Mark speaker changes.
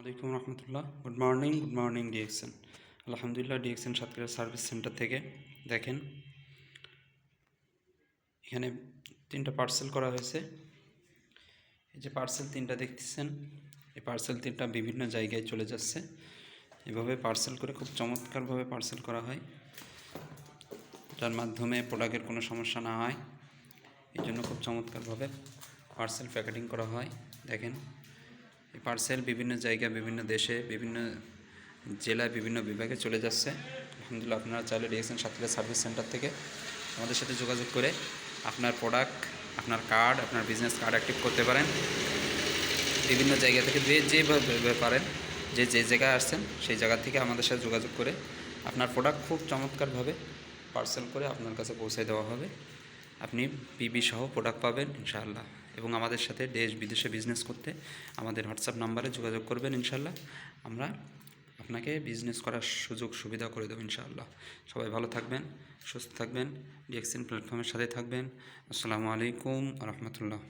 Speaker 1: আলাইকুম রহমতুল্লাহ। Good morning DXN. আলহামদুলিল্লাহ, ডিএক্সএন সাতক্ষীরা সার্ভিস সেন্টার থেকে দেখেন, এখানে 3টা পার্সেল করা হয়েছে। এই যে পার্সেল 3টা দেখতেছেন, এই পার্সেল 3টা বিভিন্ন জায়গায় চলে যাচ্ছে। এভাবে পার্সেল করে খুব চমৎকারভাবে পার্সেল করা হয়, যার মাধ্যমে প্রোডাক্টের কোনো সমস্যা না হয়। এই জন্য খুব চমৎকারভাবে পার্সেল প্যাকেটিং করা হয়। দেখেন, এই পার্সেল বিভিন্ন জায়গায়, বিভিন্ন দেশে, বিভিন্ন জেলায়, বিভিন্ন বিভাগে চলে যাচ্ছে। আলহামদুলিল্লাহ, আপনারা চাইলে ডিএক্সএন সাতক্ষীরা সার্ভিস সেন্টার থেকে আমাদের সাথে যোগাযোগ করে আপনার প্রোডাক্ট, আপনার কার্ড, আপনার বিজনেস কার্ড অ্যাক্টিভ করতে পারেন। বিভিন্ন জায়গা থেকে যেভাবে পারেন, যে জায়গায় আসছেন সেই জায়গা থেকে আমাদের সাথে যোগাযোগ করে আপনার প্রোডাক্ট খুব চমৎকারভাবে পার্সেল করে আপনার কাছে পৌঁছে দেওয়া হবে। আপনি পিবি সহ প্রোডাক্ট পাবেন ইনশাআল্লাহ। এবং আমাদের সাথে দেশ বিদেশে বিজনেস করতে আমাদের হোয়াটসঅ্যাপ নাম্বারে যোগাযোগ করবেন ইনশাআল্লাহ। আমরা আপনাকে বিজনেস করার সুযোগ সুবিধা করে দেবো ইনশাআল্লাহ। সবাই ভালো থাকবেন, সুস্থ থাকবেন, ডিএক্সএন প্ল্যাটফর্মের সাথে থাকবেন। আসসালামু আলাইকুম রহমতুল্লাহ।